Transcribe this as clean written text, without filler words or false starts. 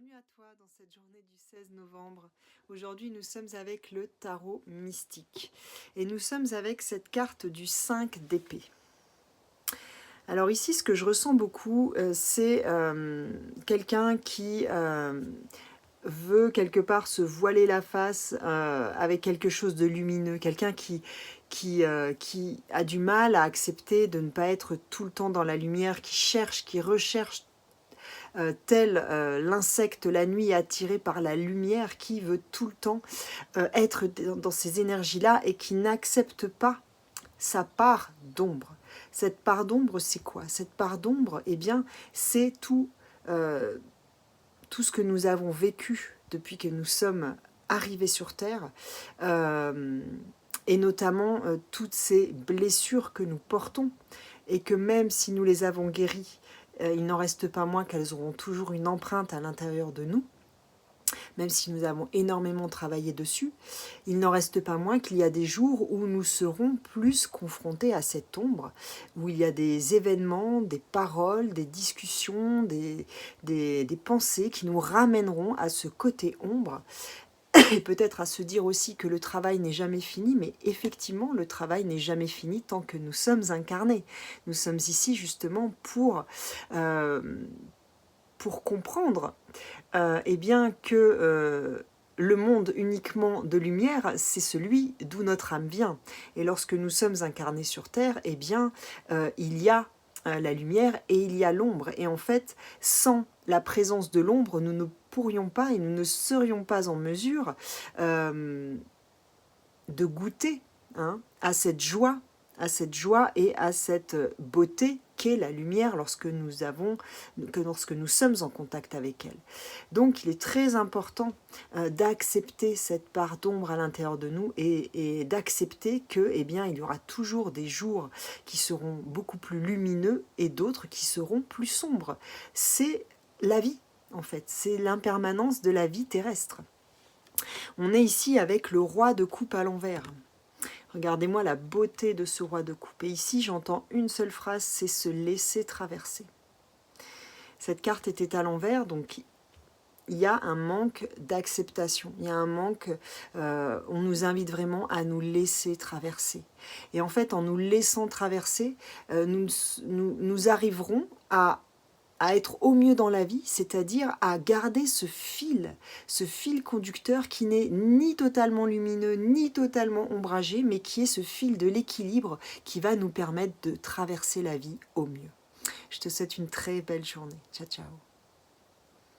Bienvenue à toi dans cette journée du 16 novembre. Aujourd'hui, nous sommes avec le tarot mystique et nous sommes avec cette carte du 5 d'épée. Alors ici, ce que je ressens beaucoup, c'est quelqu'un qui veut quelque part se voiler la face avec quelque chose de lumineux, quelqu'un qui a du mal à accepter de ne pas être tout le temps dans la lumière, qui cherche, qui recherche tel l'insecte la nuit attiré par la lumière, qui veut tout le temps être dans ces énergies-là et qui n'accepte pas sa part d'ombre. Cette part d'ombre, c'est quoi? Cette part d'ombre, eh bien, c'est tout ce que nous avons vécu depuis que nous sommes arrivés sur Terre, et notamment toutes ces blessures que nous portons, et que même si nous les avons guéries, il n'en reste pas moins qu'elles auront toujours une empreinte à l'intérieur de nous, même si nous avons énormément travaillé dessus. Il n'en reste pas moins qu'il y a des jours où nous serons plus confrontés à cette ombre, où il y a des événements, des paroles, des discussions, des pensées qui nous ramèneront à ce côté ombre, et peut-être à se dire aussi que le travail n'est jamais fini, mais effectivement, le travail n'est jamais fini tant que nous sommes incarnés. Nous sommes ici justement pour comprendre eh bien que le monde uniquement de lumière, c'est celui d'où notre âme vient. Et lorsque nous sommes incarnés sur Terre, eh bien, il y a la lumière et il y a l'ombre. Et en fait, sans la présence de l'ombre, nous ne pourrions pas et nous ne serions pas en mesure de goûter à cette joie et à cette beauté qu'est la lumière lorsque nous sommes en contact avec elle. Donc il est très important d'accepter cette part d'ombre à l'intérieur de nous et d'accepter que, eh bien, il y aura toujours des jours qui seront beaucoup plus lumineux et d'autres qui seront plus sombres. C'est la vie, en fait, c'est l'impermanence de la vie terrestre. On est ici avec le roi de coupe à l'envers. Regardez-moi la beauté de ce roi de coupe. Et ici, j'entends une seule phrase, c'est se laisser traverser. Cette carte était à l'envers, donc il y a un manque d'acceptation. Il y a un manque, on nous invite vraiment à nous laisser traverser. Et en fait, en nous laissant traverser, nous arriverons à être au mieux dans la vie, c'est-à-dire à garder ce fil conducteur qui n'est ni totalement lumineux, ni totalement ombragé, mais qui est ce fil de l'équilibre qui va nous permettre de traverser la vie au mieux. Je te souhaite une très belle journée. Ciao, ciao.